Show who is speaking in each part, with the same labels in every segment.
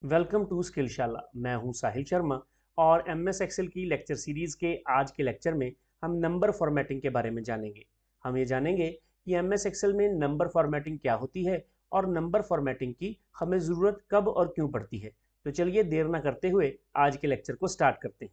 Speaker 1: Welcome to स्किलशाला। मैं हूं साहिल शर्मा और एमएस एक्सेल की लेक्चर सीरीज के आज के लेक्चर में हम नंबर फॉर्मेटिंग के बारे में जानेंगे। हम ये जानेंगे कि एमएस एक्सेल में नंबर फॉर्मेटिंग क्या होती है और नंबर फॉर्मेटिंग की हमें ज़रूरत कब और क्यों पड़ती है। तो चलिए देर ना करते हुए आज के लेक्चर को स्टार्ट करते हैं।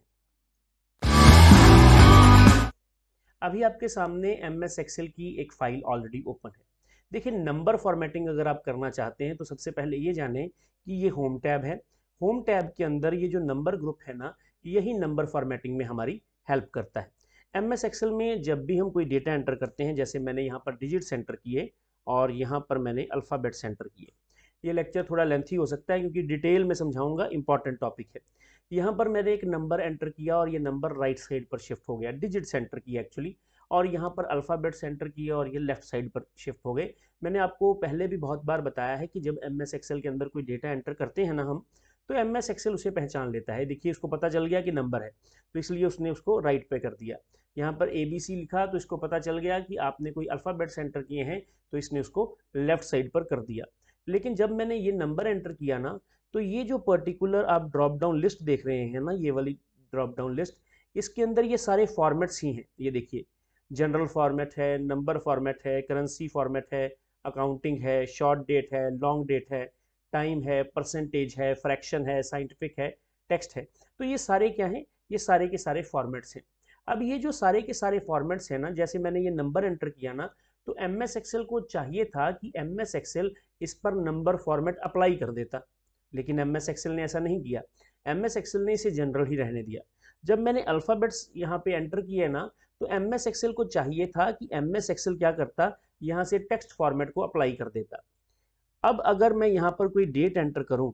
Speaker 1: अभी आपके सामने एमएस एक्सेल की एक फाइल ऑलरेडी ओपन है। देखिए, नंबर फॉर्मेटिंग अगर आप करना चाहते हैं तो सबसे पहले ये जानें कि ये होम टैब है। होम टैब के अंदर ये जो नंबर ग्रुप है ना, यही नंबर फॉर्मेटिंग में हमारी हेल्प करता है। एमएस एक्सेल में जब भी हम कोई डेटा एंटर करते हैं, जैसे मैंने यहाँ पर डिजिट सेंटर किए और यहाँ पर मैंने अल्फ़ाबेट सेंटर किए। ये लेक्चर थोड़ा लेंथी हो सकता है क्योंकि डिटेल में समझाऊंगा, इंपॉर्टेंट टॉपिक है। यहाँ पर मैंने एक नंबर एंटर किया और ये नंबर राइट साइड पर शिफ्ट हो गया, डिजिट सेंटर किया एक्चुअली। और यहाँ पर अल्फ़ाबेट सेंटर किया और ये लेफ्ट साइड पर शिफ्ट हो गए। मैंने आपको पहले भी बहुत बार बताया है कि जब एम एस एक्सेल के अंदर कोई डेटा एंटर करते हैं ना हम, तो एम एस एक्सेल उसे पहचान लेता है। देखिए, उसको पता चल गया कि नंबर है, तो इसलिए उसने उसको राइट पे कर दिया। यहाँ पर ए बी सी लिखा तो इसको पता चल गया कि आपने कोई अल्फ़ाबेट सेंटर किए हैं, तो इसने उसको लेफ्ट साइड पर कर दिया। लेकिन जब मैंने ये नंबर एंटर किया ना, तो ये जो पर्टिकुलर आप ड्रॉप डाउन लिस्ट देख रहे हैं ना, ये वाली ड्रॉप डाउन लिस्ट, इसके अंदर ये सारे फॉर्मेट्स ही हैं। ये देखिए, जनरल फॉर्मेट है, नंबर फॉर्मेट है, करेंसी फॉर्मेट है, अकाउंटिंग है, शॉर्ट डेट है, लॉन्ग डेट है, टाइम है, परसेंटेज है, फ्रैक्शन है, साइंटिफिक है, टेक्स्ट है। तो ये सारे क्या हैं? ये सारे के सारे फॉर्मेट्स हैं। अब ये जो सारे के सारे फॉर्मेट्स हैं ना, जैसे मैंने ये नंबर एंटर किया ना, तो एम एस एक्सेल को चाहिए था कि एम एस एक्सेल इस पर नंबर फॉर्मेट अप्लाई कर देता, लेकिन एम एस एक्सेल ने ऐसा नहीं किया। एम एस एक्सेल ने इसे जनरल ही रहने दिया। जब मैंने अल्फ़ाबेट्स यहाँ पे एंटर किए ना, तो एम एस एक्सेल को चाहिए था कि एम एस एक्सेल क्या करता, यहाँ से टेक्स्ट फॉर्मेट को अप्लाई कर देता। अब अगर मैं यहाँ पर कोई डेट एंटर करूँ,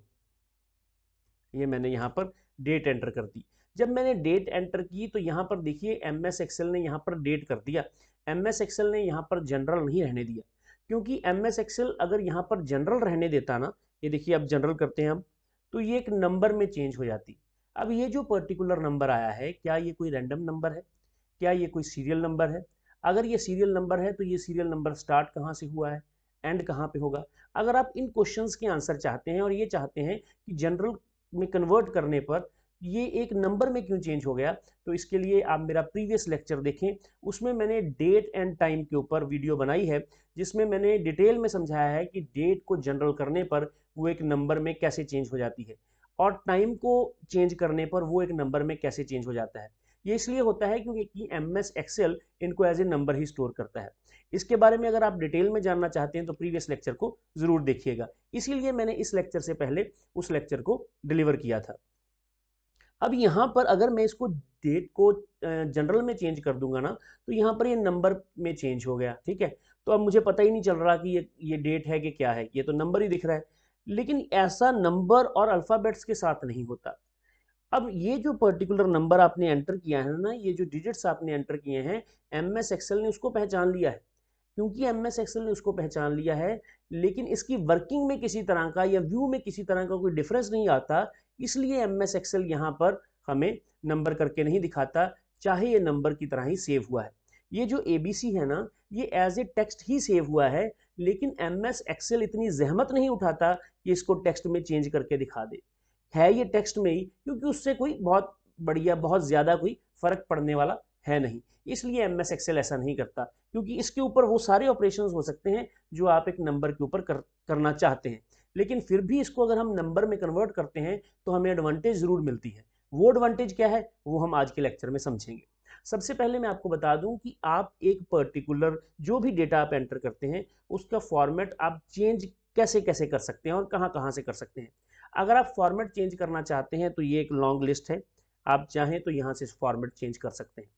Speaker 1: ये मैंने यहाँ पर डेट एंटर कर दी। जब मैंने डेट एंटर की तो यहाँ पर देखिए, एम एस एक्सेल ने यहाँ पर डेट कर दिया। एम एस एक्सेल ने यहाँ पर जनरल नहीं रहने दिया, क्योंकि एम एस एक्सेल अगर यहाँ पर जनरल रहने देता ना, ये देखिए अब जनरल करते हैं हम, तो ये एक नंबर में चेंज हो जाती। अब ये जो पर्टिकुलर नंबर आया है, क्या ये कोई रैंडम नंबर है? क्या ये कोई सीरियल नंबर है? अगर ये सीरियल नंबर है तो ये सीरियल नंबर स्टार्ट कहाँ से हुआ है, एंड कहाँ पे होगा? अगर आप इन क्वेश्चंस के आंसर चाहते हैं और ये चाहते हैं कि जनरल में कन्वर्ट करने पर ये एक नंबर में क्यों चेंज हो गया, तो इसके लिए आप मेरा प्रीवियस लेक्चर देखें। उसमें मैंने डेट एंड टाइम के ऊपर वीडियो बनाई है, जिसमें मैंने डिटेल में समझाया है कि डेट को जनरल करने पर वो एक नंबर में कैसे चेंज हो जाती है और टाइम को चेंज करने पर वो एक नंबर में कैसे चेंज हो जाता है। ये इसलिए होता है क्योंकि एम एस एक्सेल इनको एज ए नंबर ही स्टोर करता है। इसके बारे में अगर आप डिटेल में जानना चाहते हैं तो प्रीवियस लेक्चर को जरूर देखिएगा। इसीलिए मैंने इस लेक्चर से पहले उस लेक्चर को डिलीवर किया था। अब यहाँ पर अगर मैं इसको डेट को जनरल में चेंज कर दूंगा ना, तो यहाँ पर ये नंबर में चेंज हो गया। ठीक है, तो अब मुझे पता ही नहीं चल रहा कि ये डेट है कि क्या है, ये तो नंबर ही दिख रहा है। लेकिन ऐसा नंबर और अल्फ़ाबेट्स के साथ नहीं होता। अब ये जो पर्टिकुलर नंबर आपने एंटर किया है ना, ये जो डिजिट्स आपने एंटर किए हैं, एम एस एक्सेल ने उसको पहचान लिया है। क्योंकि एम एस एक्सेल ने उसको पहचान लिया है, लेकिन इसकी वर्किंग में किसी तरह का या व्यू में किसी तरह का कोई डिफरेंस नहीं आता, इसलिए एम एस एक्सेल यहाँ पर हमें नंबर करके नहीं दिखाता, चाहे ये नंबर की तरह ही सेव हुआ है। ये जो ए बी सी है ना, ये एज ए टेक्स्ट ही सेव हुआ है, लेकिन एम एस एक्सेल इतनी जहमत नहीं उठाता कि इसको टेक्स्ट में चेंज करके दिखा दे। है ये टेक्स्ट में ही, क्योंकि उससे कोई बहुत बढ़िया, बहुत ज़्यादा कोई फर्क पड़ने वाला है नहीं। इसलिए एम एस एक्सेल ऐसा नहीं करता, क्योंकि इसके ऊपर वो सारे ऑपरेशंस हो सकते हैं जो आप एक नंबर के ऊपर करना चाहते हैं। लेकिन फिर भी इसको अगर हम नंबर में कन्वर्ट करते हैं तो हमें एडवांटेज ज़रूर मिलती है। वो एडवांटेज क्या है, वो हम आज के लेक्चर में समझेंगे। सबसे पहले मैं आपको बता दूं कि आप एक पर्टिकुलर जो भी डेटा आप एंटर करते हैं, उसका फॉर्मेट आप चेंज कैसे कैसे कर सकते हैं और कहाँ कहाँ से कर सकते हैं। अगर आप फॉर्मेट चेंज करना चाहते हैं तो ये एक लॉन्ग लिस्ट है, आप चाहें तो यहाँ से फॉर्मेट चेंज कर सकते हैं।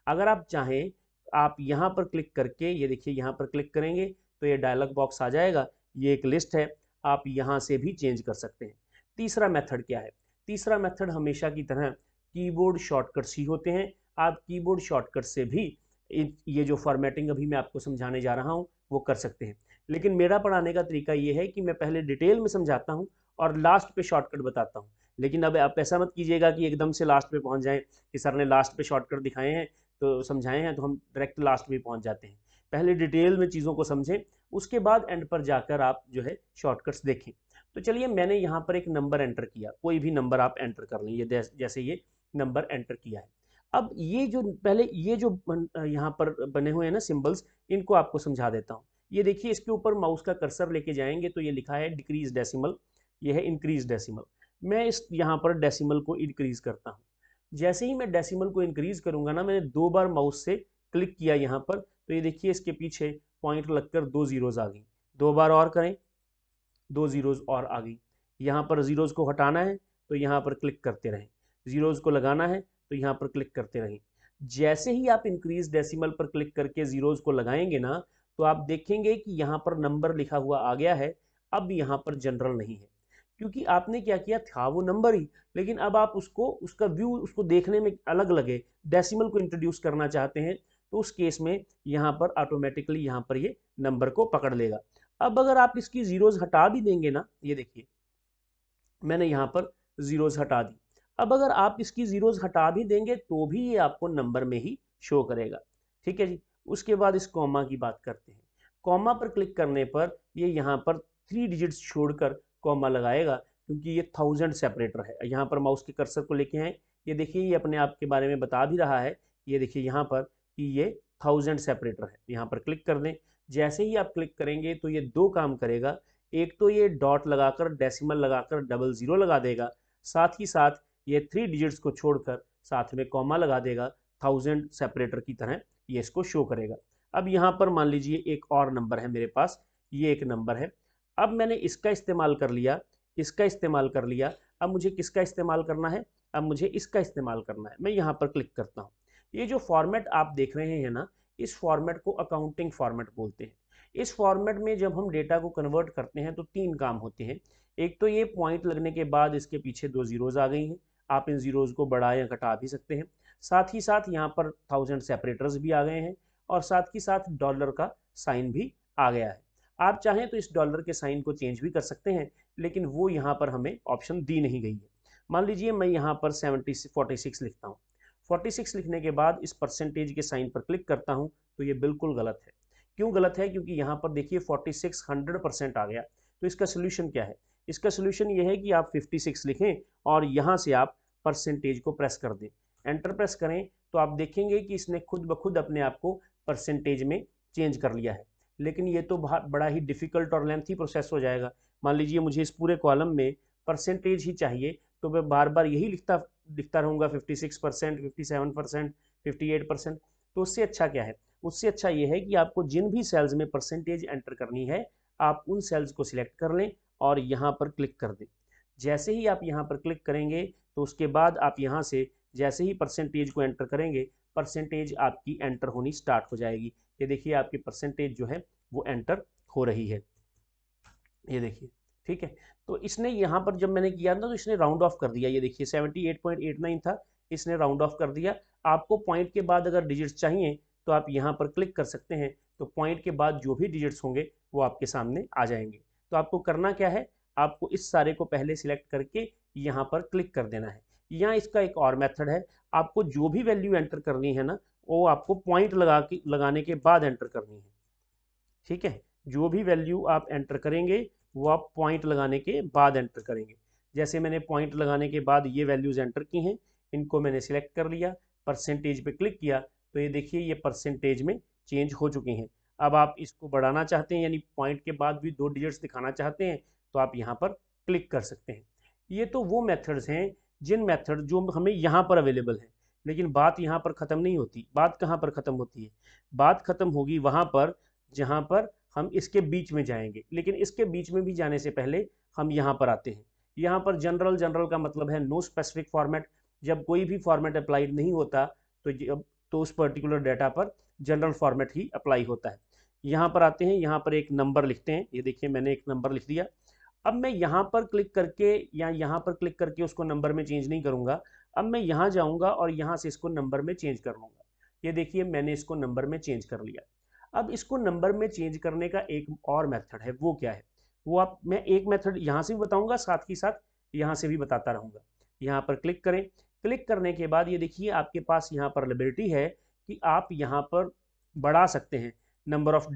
Speaker 1: अगर आप चाहें, आप यहाँ पर क्लिक करके, ये देखिए यहाँ पर क्लिक करेंगे तो ये डायलॉग बॉक्स आ जाएगा, ये एक लिस्ट है, आप यहाँ से भी चेंज कर सकते हैं। तीसरा मेथड क्या है? तीसरा मेथड हमेशा की तरह कीबोर्ड शॉर्टकट्स ही होते हैं। आप कीबोर्ड शॉर्टकट से भी ये जो फॉर्मेटिंग अभी मैं आपको समझाने जा रहा हूँ वो कर सकते हैं। लेकिन मेरा पढ़ाने का तरीका ये है कि मैं पहले डिटेल में समझाता हूँ और लास्ट पे शॉर्टकट बताता हूँ। लेकिन अब आप ऐसा मत कीजिएगा कि एकदम से लास्ट पे पहुँच जाएं कि सर ने लास्ट पे शॉर्टकट दिखाए हैं तो समझाए हैं तो हम डायरेक्ट लास्ट में पहुंच जाते हैं। पहले डिटेल में चीज़ों को समझें, उसके बाद एंड पर जाकर आप जो है शॉर्टकट्स देखें। तो चलिए मैंने यहाँ पर एक नंबर एंटर किया, कोई भी नंबर आप एंटर कर लें, ये जैसे ये नंबर एंटर किया है। अब ये जो पहले ये जो यहाँ पर बने हुए हैं ना सिंबल्स, इनको आपको समझा देता हूँ। ये देखिए इसके ऊपर माउस का कर्सर लेके जाएंगे तो ये लिखा है डिक्रीज डेसिमल, ये है इंक्रीज डेसिमल। मैं इस यहाँ पर डेसिमल को इंक्रीज करता हूँ। जैसे ही मैं डेसिमल को इंक्रीज करूंगा ना, मैंने 2 बार माउस से क्लिक किया यहाँ पर, तो ये देखिए इसके पीछे पॉइंट लगकर 2 जीरोज आ गई। 2 बार और करें, 2 जीरोज और आ गई। यहाँ पर जीरोज को हटाना है तो यहाँ पर क्लिक करते रहें, जीरोज को लगाना है तो यहाँ पर क्लिक करते रहें। जैसे ही आप इंक्रीज डेसिमल पर क्लिक करके जीरोज को लगाएंगे ना, तो आप देखेंगे कि यहाँ पर नंबर लिखा हुआ आ गया है। अब यहाँ पर जनरल नहीं है, क्योंकि आपने क्या किया था, वो नंबर ही, लेकिन अब आप उसको, उसका व्यू उसको देखने में अलग लगे, डेसिमल को इंट्रोड्यूस करना चाहते हैं, तो उस केस में यहाँ पर ऑटोमेटिकली यहाँ पर ये नंबर को पकड़ लेगा। अब अगर आप इसकी जीरोज हटा भी देंगे ना, ये देखिए मैंने यहाँ पर जीरोज हटा दी। अब अगर आप इसकी जीरोज हटा भी देंगे तो भी ये आपको नंबर में ही शो करेगा। ठीक है जी। उसके बाद इस कॉमा की बात करते हैं। कॉमा पर क्लिक करने पर ये यहाँ पर 3 डिजिट्स छोड़कर कॉमा लगाएगा, क्योंकि ये 1000 सेपरेटर है। यहाँ पर माउस के कर्सर को लेके आए, ये देखिए ये अपने आप के बारे में बता भी रहा है। ये देखिए यहाँ पर कि ये 1000 सेपरेटर है। यहाँ पर क्लिक कर दें। जैसे ही आप क्लिक करेंगे तो ये 2 काम करेगा। एक तो ये डॉट लगाकर, डेसिमल लगाकर डबल जीरो लगा देगा, साथ ही साथ ये 3 डिजिट्स को छोड़कर साथ में कॉमा लगा देगा। 1000 सेपरेटर की तरह ये इसको शो करेगा। अब यहाँ पर मान लीजिए एक और नंबर है मेरे पास, ये एक नंबर है। अब मैंने इसका इस्तेमाल कर लिया, इसका इस्तेमाल कर लिया। अब मुझे किसका इस्तेमाल करना है? अब मुझे इसका इस्तेमाल करना है। मैं यहाँ पर क्लिक करता हूँ। ये जो फॉर्मेट आप देख रहे हैं ना, इस फॉर्मेट को अकाउंटिंग फॉर्मेट बोलते हैं। इस फॉर्मेट में जब हम डेटा को कन्वर्ट करते हैं तो 3 काम होते हैं। एक तो ये पॉइंट लगने के बाद इसके पीछे 2 जीरोज आ गई हैं, आप इन जीरोज को बढ़ा या घटा भी सकते हैं। साथ ही साथ यहाँ पर 1000 सेपरेटर्स भी आ गए हैं, और साथ ही साथ डॉलर का साइन भी आ गया है। आप चाहें तो इस डॉलर के साइन को चेंज भी कर सकते हैं, लेकिन वो यहाँ पर हमें ऑप्शन दी नहीं गई है। मान लीजिए मैं यहाँ पर 46 लिखता हूँ। 46 लिखने के बाद इस परसेंटेज के साइन पर क्लिक करता हूँ, तो ये बिल्कुल गलत है। क्यों गलत है? क्योंकि यहाँ पर देखिए 46 100% आ गया। तो इसका सोल्यूशन क्या है? इसका सोल्यूशन ये है कि आप 56 लिखें और यहाँ से आप परसेंटेज को प्रेस कर दें। एंटर प्रेस करें तो आप देखेंगे कि इसने खुद ब खुद अपने आप को परसेंटेज में चेंज कर लिया है। लेकिन ये तो बड़ा ही डिफिकल्ट और लेंथी प्रोसेस हो जाएगा। मान लीजिए मुझे इस पूरे कॉलम में परसेंटेज ही चाहिए, तो मैं बार बार यही लिखता रहूँगा, 56%, 57%, 58%। तो उससे अच्छा क्या है? उससे अच्छा ये है कि आपको जिन भी सेल्स में परसेंटेज एंटर करनी है, आप उन सेल्स को सिलेक्ट कर लें और यहाँ पर क्लिक कर दें। जैसे ही आप यहाँ पर क्लिक करेंगे तो उसके बाद आप यहाँ से जैसे ही परसेंटेज को एंटर करेंगे, परसेंटेज आपकी एंटर होनी स्टार्ट हो जाएगी। ये देखिए आपकी परसेंटेज जो है वो एंटर हो रही है, ये देखिए। ठीक है। तो इसने यहाँ पर जब मैंने किया ना, तो इसने राउंड ऑफ कर दिया। ये देखिए 78.89 था, इसने राउंड ऑफ कर दिया। आपको पॉइंट के बाद अगर डिजिट्स चाहिए तो आप यहाँ पर क्लिक कर सकते हैं, तो पॉइंट के बाद जो भी डिजिट्स होंगे वो आपके सामने आ जाएंगे। तो आपको करना क्या है? आपको इस सारे को पहले सिलेक्ट करके यहाँ पर क्लिक कर देना है। यहाँ इसका एक और मेथड है, आपको जो भी वैल्यू एंटर करनी है ना, वो आपको पॉइंट लगाने के बाद एंटर करनी है। ठीक है। जो भी वैल्यू आप एंटर करेंगे वो आप पॉइंट लगाने के बाद एंटर करेंगे। जैसे मैंने पॉइंट लगाने के बाद ये वैल्यूज एंटर की हैं, इनको मैंने सिलेक्ट कर लिया, परसेंटेज पे क्लिक किया, तो ये देखिए ये परसेंटेज में चेंज हो चुके हैं। अब आप इसको बढ़ाना चाहते हैं, यानी पॉइंट के बाद भी 2 डिजिट्स दिखाना चाहते हैं, तो आप यहाँ पर क्लिक कर सकते हैं। ये तो वो मेथड्स हैं जिन मेथड जो हमें यहाँ पर अवेलेबल हैं। लेकिन बात यहाँ पर ख़त्म नहीं होती। बात कहाँ पर ख़त्म होती है? बात ख़त्म होगी वहाँ पर जहाँ पर हम इसके बीच में जाएंगे। लेकिन इसके बीच में भी जाने से पहले हम यहाँ पर आते हैं। यहाँ पर जनरल, जनरल का मतलब है नो स्पेसिफिक फॉर्मेट। जब कोई भी फॉर्मेट अप्लाइड नहीं होता तो उस पर्टिकुलर डाटा पर जनरल फॉर्मेट ही अप्लाई होता है। यहाँ पर आते हैं, यहाँ पर एक नंबर लिखते हैं। ये देखिए मैंने एक नंबर लिख दिया। अब मैं यहाँ पर क्लिक करके या यहाँ पर क्लिक करके उसको नंबर में चेंज नहीं करूँगा। अब मैं यहाँ जाऊँगा और यहाँ से इसको नंबर में चेंज कर लूँगा। ये देखिए मैंने इसको नंबर में चेंज कर लिया। अब इसको नंबर में चेंज करने का एक और मेथड है, वो क्या है? वो मैं एक मेथड यहाँ से भी बताऊँगा, साथ ही साथ यहाँ से भी बताता रहूँगा। यहाँ पर क्लिक करें। क्लिक करने के बाद ये देखिए आपके पास यहाँ पर लिबर्टी है कि आप यहाँ पर बढ़ा सकते हैं नंबर ऑफ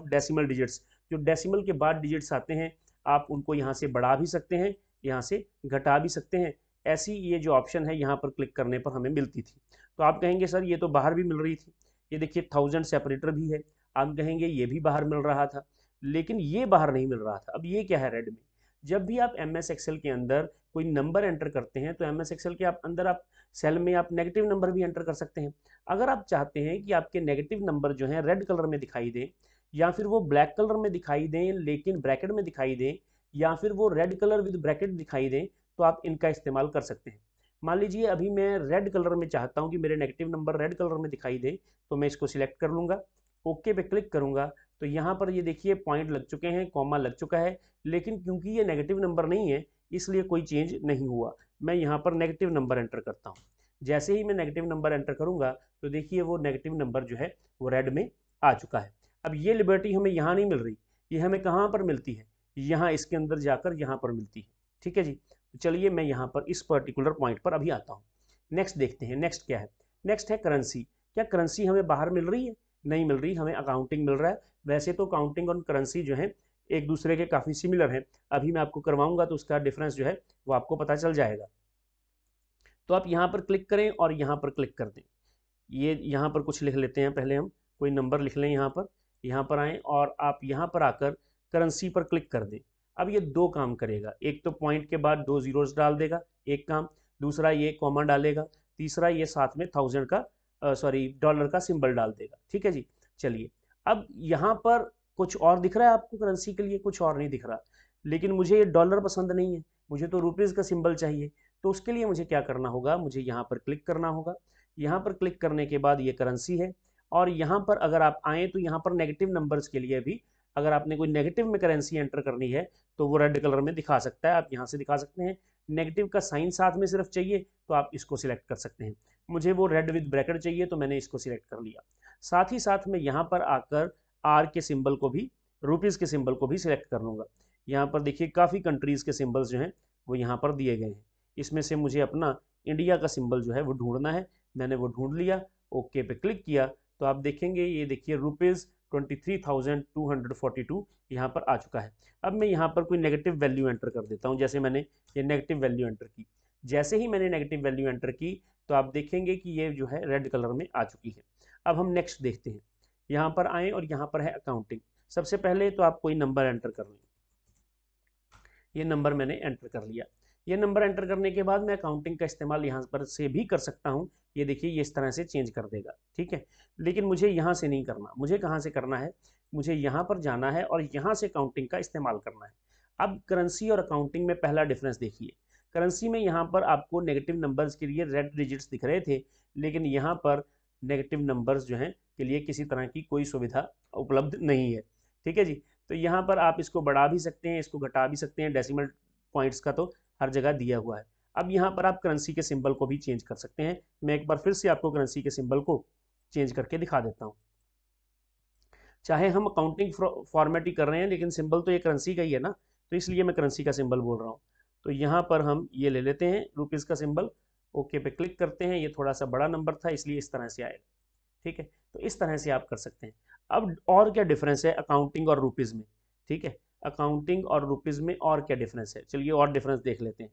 Speaker 1: डेसिमल डिजिट्स। जो डेसिमल के बाद डिजिट्स आते हैं आप उनको यहाँ से बढ़ा भी सकते हैं, यहाँ से घटा भी सकते हैं। ऐसी ये जो ऑप्शन है यहाँ पर क्लिक करने पर हमें मिलती थी। तो आप कहेंगे सर ये तो बाहर भी मिल रही थी, ये देखिए 1000 सेपरेटर भी है, आप कहेंगे ये भी बाहर मिल रहा था, लेकिन ये बाहर नहीं मिल रहा था। अब ये क्या है रेड में, जब भी आप एम एस एक्सेल के अंदर कोई नंबर एंटर करते हैं तो एम एस एक्सेल के अंदर आप सेल में आप नेगेटिव नंबर भी एंटर कर सकते हैं। अगर आप चाहते हैं कि आपके नेगेटिव नंबर जो हैं रेड कलर में दिखाई दें, या फिर वो ब्लैक कलर में दिखाई दें लेकिन ब्रैकेट में दिखाई दें, या फिर वो रेड कलर विद ब्रैकेट दिखाई दें, तो आप इनका इस्तेमाल कर सकते हैं। मान लीजिए अभी मैं रेड कलर में चाहता हूं कि मेरे नेगेटिव नंबर रेड कलर में दिखाई दे, तो मैं इसको सिलेक्ट कर लूंगा, ओके पे क्लिक करूंगा, तो यहाँ पर ये देखिए पॉइंट लग चुके हैं, कॉमा लग चुका है, लेकिन क्योंकि ये नेगेटिव नंबर नहीं है इसलिए कोई चेंज नहीं हुआ। मैं यहाँ पर नेगेटिव नंबर एंटर करता हूँ। जैसे ही मैं नेगेटिव नंबर एंटर करूंगा तो देखिए वो नेगेटिव नंबर जो है वो रेड में आ चुका है। अब ये लिबर्टी हमें यहाँ नहीं मिल रही, ये हमें कहाँ पर मिलती है, यहाँ इसके अंदर जाकर यहाँ पर मिलती है। ठीक है जी, तो चलिए मैं यहाँ पर इस पर्टिकुलर पॉइंट पर अभी आता हूँ। नेक्स्ट देखते हैं, नेक्स्ट क्या है, नेक्स्ट है करेंसी। क्या करेंसी हमें बाहर मिल रही है? नहीं मिल रही, हमें अकाउंटिंग मिल रहा है। वैसे तो काउंटिंग और करेंसी जो है एक दूसरे के काफ़ी सिमिलर हैं, अभी मैं आपको करवाऊंगा तो उसका डिफरेंस जो है वो आपको पता चल जाएगा। तो आप यहाँ पर क्लिक करें और यहाँ पर क्लिक कर दें। ये यहाँ पर कुछ लिख लेते हैं, पहले हम कोई नंबर लिख लें यहाँ पर आएँ और आप यहाँ पर आकर करेंसी पर क्लिक कर दें। अब ये दो काम करेगा, एक तो पॉइंट के बाद 2 जीरोस डाल देगा, एक काम, दूसरा ये कॉमा डालेगा, तीसरा ये साथ में 1000 का डॉलर का सिंबल डाल देगा। ठीक है जी, चलिए अब यहाँ पर कुछ और दिख रहा है आपको करेंसी के लिए, कुछ और नहीं दिख रहा, लेकिन मुझे ये डॉलर पसंद नहीं है, मुझे तो रुपीज़ का सिंबल चाहिए। तो उसके लिए मुझे क्या करना होगा, मुझे यहाँ पर क्लिक करना होगा। यहाँ पर क्लिक करने के बाद ये करेंसी है, और यहाँ पर अगर आप आएँ तो यहाँ पर नेगेटिव नंबर्स के लिए भी अगर आपने कोई नेगेटिव में करेंसी एंटर करनी है तो वो रेड कलर में दिखा सकता है, आप यहाँ से दिखा सकते हैं। नेगेटिव का साइन साथ में सिर्फ चाहिए तो आप इसको सिलेक्ट कर सकते हैं। मुझे वो रेड विद ब्रैकेट चाहिए तो मैंने इसको सिलेक्ट कर लिया। साथ ही साथ मैं यहाँ पर आकर आर के सिंबल को भी, रुपीज़ के सिंबल को भी सिलेक्ट कर लूँगा। यहाँ पर देखिए काफ़ी कंट्रीज़ के सिंबल्स जो हैं वो यहाँ पर दिए गए हैं, इसमें से मुझे अपना इंडिया का सिंबल जो है वो ढूंढना है। मैंने वो ढूंढ लिया, ओके पे क्लिक किया, तो आप देखेंगे ये देखिए रुपीज़ 23,242 यहाँ पर आ चुका है। अब मैं यहाँ पर कोई नेगेटिव वैल्यू एंटर कर देता हूँ, जैसे मैंने ये नेगेटिव वैल्यू एंटर की। जैसे ही मैंने नेगेटिव वैल्यू एंटर की तो आप देखेंगे कि ये जो है रेड कलर में आ चुकी है। अब हम नेक्स्ट देखते हैं, यहाँ पर आएँ और यहाँ पर है अकाउंटिंग। सबसे पहले तो आप कोई नंबर एंटर कर लें, ये नंबर मैंने एंटर कर लिया। ये नंबर एंटर करने के बाद मैं अकाउंटिंग का इस्तेमाल यहाँ पर से भी कर सकता हूँ। ये देखिए ये इस तरह से चेंज कर देगा, ठीक है, लेकिन मुझे यहाँ से नहीं करना। मुझे कहाँ से करना है, मुझे यहाँ पर जाना है और यहाँ से अकाउंटिंग का इस्तेमाल करना है। अब करेंसी और अकाउंटिंग में पहला डिफरेंस देखिए। करेंसी में यहाँ पर आपको नेगेटिव नंबर्स के लिए रेड डिजिट्स दिख रहे थे, लेकिन यहाँ पर नेगेटिव नंबर्स जो हैं के लिए किसी तरह की कोई सुविधा उपलब्ध नहीं है। ठीक है जी, तो यहाँ पर आप इसको बढ़ा भी सकते हैं, इसको घटा भी सकते हैं, डेसिमल पॉइंट्स का तो हर जगह दिया हुआ है। अब यहाँ पर आप करेंसी के सिंबल को भी चेंज कर सकते हैं। मैं एक बार फिर से आपको करेंसी के सिंबल को चेंज करके दिखा देता हूँ। चाहे हम अकाउंटिंग फॉर्मेट ही कर रहे हैं, लेकिन सिंबल तो ये करेंसी का ही है ना, तो इसलिए मैं करेंसी का सिंबल बोल रहा हूँ। तो यहाँ पर हम ये ले लेते हैं रुपीज़ का सिंबल, ओके पे क्लिक करते हैं। ये थोड़ा सा बड़ा नंबर था इसलिए इस तरह से आएगा, ठीक है, तो इस तरह से आप कर सकते हैं। अब और क्या डिफरेंस है अकाउंटिंग और रुपीज़ में, ठीक है, अकाउंटिंग और रुपीज़ में और क्या डिफरेंस है, चलिए और डिफरेंस देख लेते हैं।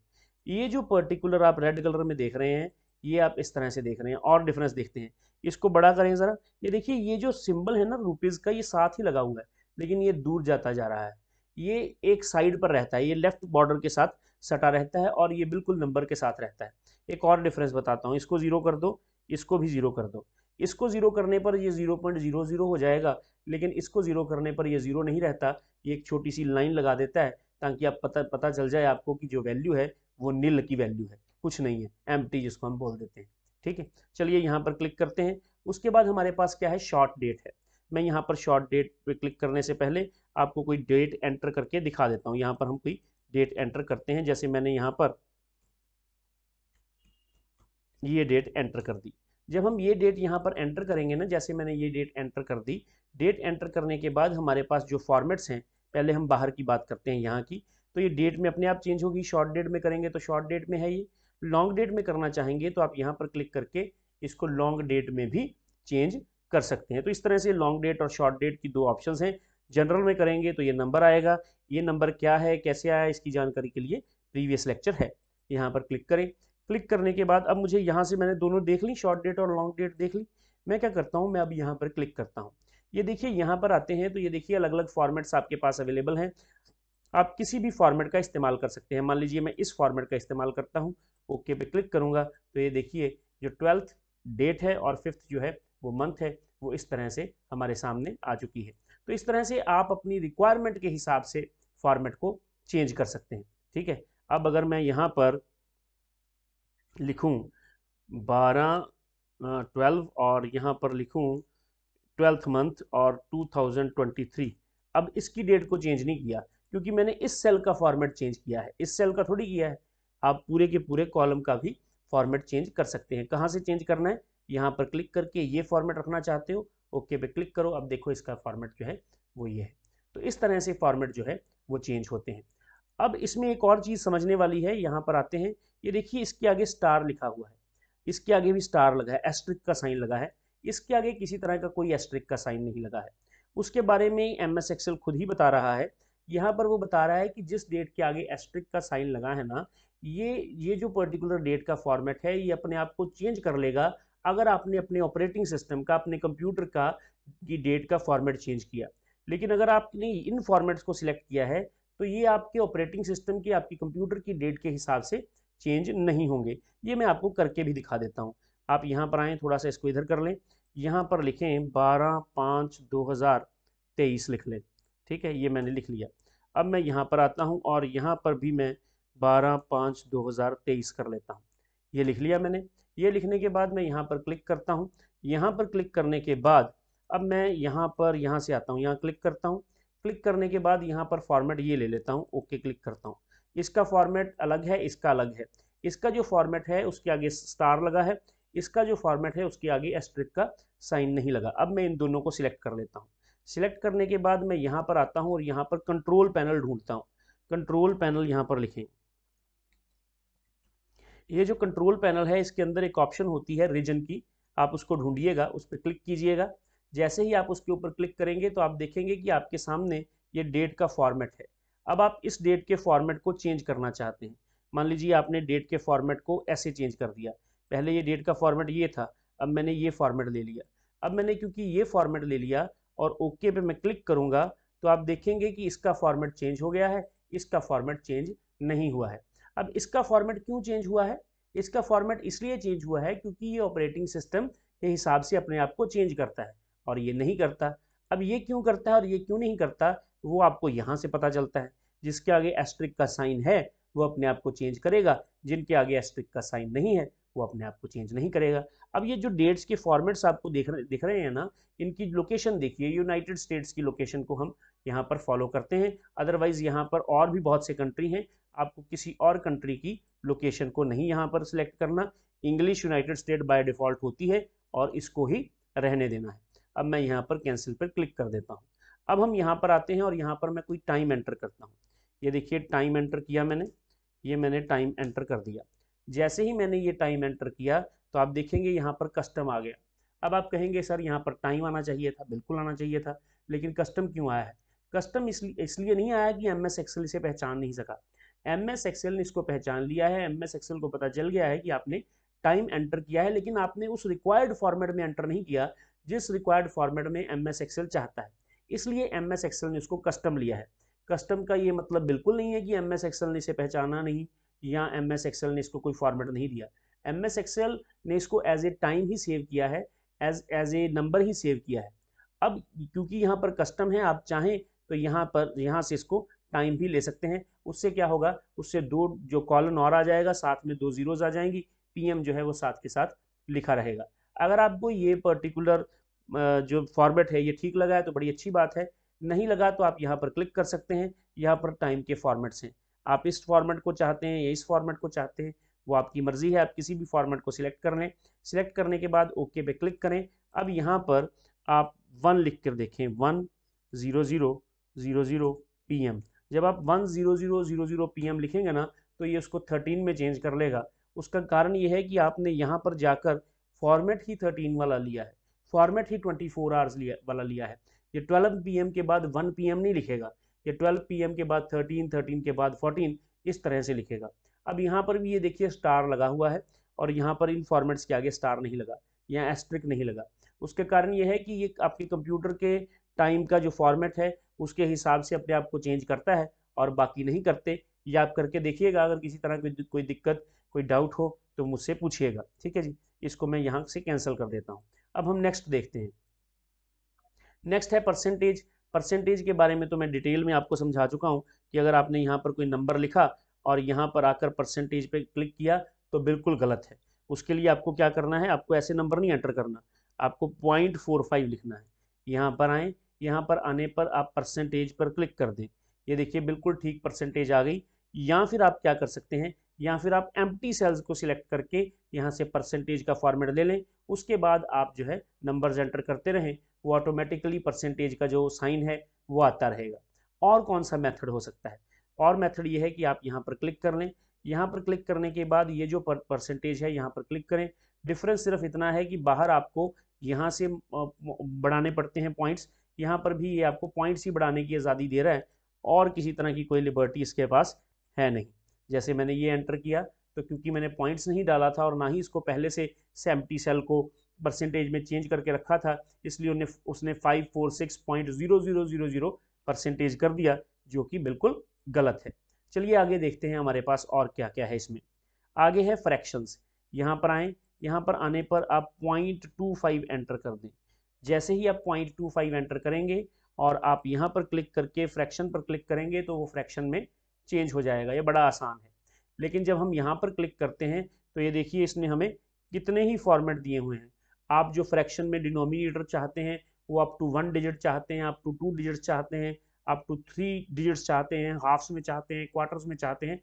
Speaker 1: ये जो पर्टिकुलर आप रेड कलर में देख रहे हैं, ये आप इस तरह से देख रहे हैं। और डिफरेंस देखते हैं, इसको बड़ा करें ज़रा, ये देखिए ये जो सिंबल है ना रुपीज़ का, ये साथ ही लगा हुआ है, लेकिन ये दूर जाता जा रहा है। ये एक साइड पर रहता है, ये लेफ्ट बॉर्डर के साथ सटा रहता है और ये बिल्कुल नंबर के साथ रहता है। एक और डिफरेंस बताता हूँ, इसको ज़ीरो कर दो, इसको भी ज़ीरो कर दो। इसको ज़ीरो करने पर ये 0.00 हो जाएगा, लेकिन इसको ज़ीरो करने पर ये ज़ीरो नहीं रहता, ये एक छोटी सी लाइन लगा देता है ताकि आप पता चल जाए आपको कि जो वैल्यू है वो नील की वैल्यू है, कुछ नहीं है, एम्प्टी जिसको हम बोल देते हैं। ठीक है, चलिए यहाँ पर क्लिक करते हैं। उसके बाद हमारे पास क्या है, शॉर्ट डेट है। मैं यहाँ पर शॉर्ट डेट पे क्लिक करने से पहले आपको कोई डेट एंटर करके दिखा देता हूँ। यहाँ पर हम कोई डेट एंटर करते हैं, जैसे मैंने यहाँ पर ये डेट एंटर कर दी। जब हम ये डेट यहाँ पर एंटर करेंगे ना, जैसे मैंने ये डेट एंटर कर दी, डेट एंटर करने के बाद हमारे पास जो फॉर्मेट्स हैं, पहले हम बाहर की बात करते हैं यहाँ की, तो ये डेट में अपने आप चेंज होगी। शॉर्ट डेट में करेंगे तो शॉर्ट डेट में है ये, लॉन्ग डेट में करना चाहेंगे तो आप यहाँ पर क्लिक करके इसको लॉन्ग डेट में भी चेंज कर सकते हैं। तो इस तरह से लॉन्ग डेट और शॉर्ट डेट की दो ऑप्शंस हैं, जनरल में करेंगे तो ये नंबर आएगा। ये नंबर क्या है, कैसे आया, इसकी जानकारी के लिए प्रीवियस लेक्चर है। यहाँ पर क्लिक करें। क्लिक करने के बाद अब मुझे यहाँ से मैंने दोनों देख ली, शॉर्ट डेट और लॉन्ग डेट देख ली। मैं क्या करता हूँ, मैं अब यहाँ पर क्लिक करता हूँ। ये देखिए यहाँ पर आते हैं तो ये देखिए अलग अलग फॉर्मेट्स आपके पास अवेलेबल हैं। आप किसी भी फॉर्मेट का इस्तेमाल कर सकते हैं। मान लीजिए मैं इस फॉर्मेट का इस्तेमाल करता हूँ, ओके पे क्लिक करूंगा तो ये देखिए जो 12th डेट है और 5th जो है वो मंथ है, वो इस तरह से हमारे सामने आ चुकी है। तो इस तरह से आप अपनी रिक्वायरमेंट के हिसाब से फॉर्मेट को चेंज कर सकते हैं। ठीक है, अब अगर मैं यहाँ पर लिखूँ 12 और यहाँ पर लिखूँ 12th मंथ और 2023, अब इसकी डेट को चेंज नहीं किया क्योंकि मैंने इस सेल का फॉर्मेट चेंज किया है, इस सेल का थोड़ी किया है। आप पूरे के पूरे कॉलम का भी फॉर्मेट चेंज कर सकते हैं। कहाँ से चेंज करना है, यहाँ पर क्लिक करके ये फॉर्मेट रखना चाहते हो, ओके पे क्लिक करो। अब देखो इसका फॉर्मेट जो है वो ये है। तो इस तरह से फॉर्मेट जो है वो चेंज होते हैं। अब इसमें एक और चीज़ समझने वाली है, यहाँ पर आते हैं। ये देखिए इसके आगे स्टार लिखा हुआ है, इसके आगे भी स्टार लगा है, एस्ट्रिक का साइन लगा है। इसके आगे किसी तरह का कोई एस्ट्रिक का साइन नहीं लगा है। उसके बारे में एम एस एक्सेल खुद ही बता रहा है। यहाँ पर वो बता रहा है कि जिस डेट के आगे एस्ट्रिक का साइन लगा है ना, ये जो पर्टिकुलर डेट का फॉर्मेट है ये अपने आप को चेंज कर लेगा अगर आपने अपने ऑपरेटिंग सिस्टम का, अपने कंप्यूटर का की डेट का फॉर्मेट चेंज किया। लेकिन अगर आपने इन फॉर्मेट्स को सिलेक्ट किया है तो ये आपके ऑपरेटिंग सिस्टम की, आपकी कंप्यूटर की डेट के हिसाब से चेंज नहीं होंगे। ये मैं आपको करके भी दिखा देता हूँ। आप यहाँ पर आएँ, थोड़ा सा इसको इधर कर लें, यहाँ पर लिखें 12/5/2023 लिख लें। ठीक है, ये मैंने लिख लिया। अब मैं यहाँ पर आता हूँ और यहाँ पर भी मैं 12/5/2023 कर लेता हूँ। ये लिख लिया मैंने। ये लिखने के बाद मैं यहाँ पर क्लिक करता हूँ। यहाँ पर क्लिक करने के बाद अब मैं यहाँ से आता हूँ, यहाँ क्लिक करता हूँ। क्लिक करने के बाद यहाँ पर फॉर्मेट ये ले लेता हूँ, ओके क्लिक करता हूँ। इसका फॉर्मेट अलग है, इसका अलग है। इसका जो फॉर्मेट है उसके आगे स्टार लगा है, इसका जो फॉर्मेट है उसके आगे एस्ट्रिक का साइन नहीं लगा। अब मैं इन दोनों को सिलेक्ट कर लेता हूँ। सिलेक्ट करने के बाद मैं यहाँ पर आता हूँ और यहाँ पर कंट्रोल पैनल ढूंढता हूँ। कंट्रोल पैनल यहाँ पर लिखें। ये जो कंट्रोल पैनल है इसके अंदर एक ऑप्शन होती है रीजन की, आप उसको ढूंढिएगा, उस पर क्लिक कीजिएगा। जैसे ही आप उसके ऊपर क्लिक करेंगे तो आप देखेंगे कि आपके सामने ये डेट का फॉर्मेट है। अब आप इस डेट के फॉर्मेट को चेंज करना चाहते हैं। मान लीजिए आपने डेट के फॉर्मेट को ऐसे चेंज कर दिया। पहले ये डेट का फॉर्मेट ये था, अब मैंने ये फॉर्मेट ले लिया। अब मैंने क्योंकि ये फॉर्मेट ले लिया और ओके पे मैं क्लिक करूंगा तो आप देखेंगे कि इसका फॉर्मेट चेंज हो गया है, इसका फॉर्मेट चेंज नहीं हुआ है। अब इसका फॉर्मेट क्यों चेंज हुआ है, इसका फॉर्मेट इसलिए चेंज हुआ है क्योंकि ये ऑपरेटिंग सिस्टम के हिसाब से अपने आप को चेंज करता है और ये नहीं करता। अब ये क्यों करता है और ये क्यों नहीं करता, वो आपको यहाँ से पता चलता है। जिसके आगे एस्ट्रिक का साइन है वो अपने आप को चेंज करेगा, जिनके आगे एस्ट्रिक का साइन नहीं है वो अपने आप को चेंज नहीं करेगा। अब ये जो डेट्स के फॉर्मेट्स आपको दिख रहे हैं ना, इनकी लोकेशन देखिए, यूनाइटेड स्टेट्स की लोकेशन को हम यहाँ पर फॉलो करते हैं। अदरवाइज यहाँ पर और भी बहुत से कंट्री हैं, आपको किसी और कंट्री की लोकेशन को नहीं यहाँ पर सिलेक्ट करना। English United state by default होती है और इसको ही रहने देना है। अब मैं यहाँ पर कैंसिल पर क्लिक कर देता हूँ। अब हम यहाँ पर आते हैं और यहाँ पर मैं कोई टाइम एंटर करता हूँ। ये देखिए टाइम एंटर किया मैंने, ये मैंने टाइम एंटर कर दिया। जैसे ही मैंने ये टाइम एंटर किया तो आप देखेंगे यहाँ पर कस्टम आ गया। अब आप कहेंगे सर यहाँ पर टाइम आना चाहिए था, बिल्कुल आना चाहिए था, लेकिन कस्टम क्यों आया है? कस्टम इसलिए नहीं आया कि एम एस एक्सेल इसे पहचान नहीं सका। एम एस एक्सेल ने इसको पहचान लिया है। एम एस एक्सेल को पता चल गया है कि आपने टाइम एंटर किया है, लेकिन आपने उस रिक्वायर्ड फॉर्मेट में एंटर नहीं किया जिस रिक्वायर्ड फॉर्मेट में एम एस एक्सेल चाहता है। इसलिए एम एस एक्सेल ने उसको कस्टम लिया है। कस्टम का ये मतलब बिल्कुल नहीं है कि एम एस एक्सेल ने इसे पहचाना नहीं या एम एस एक्सेल ने इसको कोई फॉर्मेट नहीं दिया। एम एस एक्सेल ने इसको एज ए टाइम ही सेव किया है, एज ए नंबर ही सेव किया है। अब क्योंकि यहाँ पर कस्टम है, आप चाहें तो यहाँ से इसको टाइम भी ले सकते हैं। उससे क्या होगा, उससे दो जो कॉलन और आ जाएगा, साथ में 2 जीरोज आ जाएंगी, पीएम जो है वो साथ के साथ लिखा रहेगा। अगर आपको ये पर्टिकुलर जो फॉर्मेट है ये ठीक लगा है तो बड़ी अच्छी बात है, नहीं लगा तो आप यहाँ पर क्लिक कर सकते हैं। यहाँ पर टाइम के फॉर्मेट्स हैं, आप इस फॉर्मेट को चाहते हैं या इस फॉर्मेट को चाहते हैं, वो आपकी मर्जी है। आप किसी भी फॉर्मेट को सिलेक्ट कर लें। सिलेक्ट करने के बाद ओके पे क्लिक करें। अब यहाँ पर आप 1 लिख कर देखें, 1:00:00 PM। जब आप 1:00:00 PM लिखेंगे ना तो ये उसको 13 में चेंज कर लेगा। उसका कारण ये है कि आपने यहाँ पर जाकर फॉर्मेट ही 13 वाला लिया है, फॉर्मेट ही 24 आवर्स वाला लिया है। ये 12 PM के बाद 1 PM नहीं लिखेगा, ये 12 PM के बाद 13, 13 के बाद 14, इस तरह से लिखेगा। अब यहाँ पर भी ये देखिए स्टार लगा हुआ है और यहाँ पर इन फॉर्मेट्स के आगे स्टार नहीं लगा, यहाँ एस्ट्रिक नहीं लगा। उसके कारण ये है कि ये आपके कंप्यूटर के टाइम का जो फॉर्मेट है उसके हिसाब से अपने आप को चेंज करता है और बाकी नहीं करते। ये आप करके देखिएगा, अगर किसी तरह की कोई दिक्कत, कोई डाउट हो तो मुझसे पूछिएगा, ठीक है जी। इसको मैं यहाँ से कैंसिल कर देता हूँ। अब हम नेक्स्ट देखते हैं। नेक्स्ट है परसेंटेज। परसेंटेज के बारे में तो मैं डिटेल में आपको समझा चुका हूँ कि अगर आपने यहाँ पर कोई नंबर लिखा और यहाँ पर आकर परसेंटेज पे क्लिक किया तो बिल्कुल गलत है। उसके लिए आपको क्या करना है, आपको ऐसे नंबर नहीं एंटर करना, आपको 0.45 लिखना है। यहाँ पर आए, यहाँ पर आने पर आप परसेंटेज पर क्लिक कर दें, ये देखिए बिल्कुल ठीक परसेंटेज आ गई। या फिर आप क्या कर सकते हैं, या फिर आप एम्प्टी सेल्स को सिलेक्ट करके यहाँ से परसेंटेज का फॉर्मेट ले लें। उसके बाद आप जो है नंबर्स एंटर करते रहें, वो ऑटोमेटिकली परसेंटेज का जो साइन है वो आता रहेगा। और कौन सा मेथड हो सकता है, और मेथड ये है कि आप यहाँ पर क्लिक कर लें। यहाँ पर क्लिक करने के बाद ये जो परसेंटेज है यहाँ पर क्लिक करें। डिफरेंस सिर्फ इतना है कि बाहर आपको यहाँ से बढ़ाने पड़ते हैं पॉइंट्स, यहाँ पर भी ये आपको पॉइंट्स ही बढ़ाने की आज़ादी दे रहा है और किसी तरह की कोई लिबर्टी इसके पास है नहीं। जैसे मैंने ये एंटर किया तो क्योंकि मैंने पॉइंट्स नहीं डाला था और ना ही इसको पहले से एम्प्टी सेल को परसेंटेज में चेंज करके रखा था, इसलिए उसने 546.0000 परसेंटेज कर दिया, जो कि बिल्कुल गलत है। चलिए आगे देखते हैं हमारे पास और क्या क्या है इसमें। आगे है फ्रैक्शंस। यहाँ पर आए, यहाँ पर आने पर आप 0.25 एंटर कर दें। जैसे ही आप 0.25 एंटर करेंगे और आप यहाँ पर क्लिक करके फ्रैक्शन पर क्लिक करेंगे तो वो फ्रैक्शन में चेंज हो जाएगा। ये बड़ा आसान है। लेकिन जब हम यहाँ पर क्लिक करते हैं तो ये देखिए इसने हमें कितने ही फॉर्मेट दिए हुए हैं। आप जो फ्रैक्शन में डिनोमिनेटर चाहते हैं वो अप टू 1 डिजिट चाहते हैं, अप टू 2 डिजिट चाहते हैं, अप टू 3 डिजिट्स चाहते हैं, हाफ्स में चाहते हैं, क्वार्टर्स में चाहते हैं।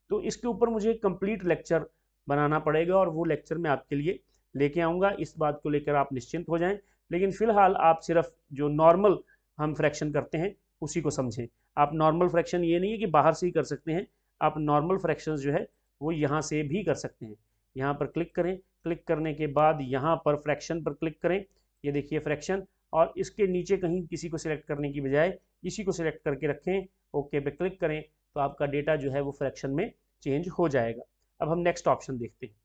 Speaker 1: तो इसके ऊपर मुझे कंप्लीट लेक्चर बनाना पड़ेगा और वो लेक्चर मैं आपके लिए लेके आऊँगा। इस बात को लेकर आप निश्चिंत हो जाएं। लेकिन फ़िलहाल आप सिर्फ जो नॉर्मल हम फ्रैक्शन करते हैं उसी को समझें। आप नॉर्मल फ्रैक्शन ये नहीं है कि बाहर से ही कर सकते हैं, आप नॉर्मल फ्रैक्शंस जो है वो यहाँ से भी कर सकते हैं। यहाँ पर क्लिक करें, क्लिक करने के बाद यहाँ पर फ्रैक्शन पर क्लिक करें। ये देखिए फ्रैक्शन, और इसके नीचे कहीं किसी को सिलेक्ट करने की बजाय इसी को सिलेक्ट करके रखें, ओके पे क्लिक करें तो आपका डेटा जो है वो फ्रैक्शन में चेंज हो जाएगा। अब हम नेक्स्ट ऑप्शन देखते हैं।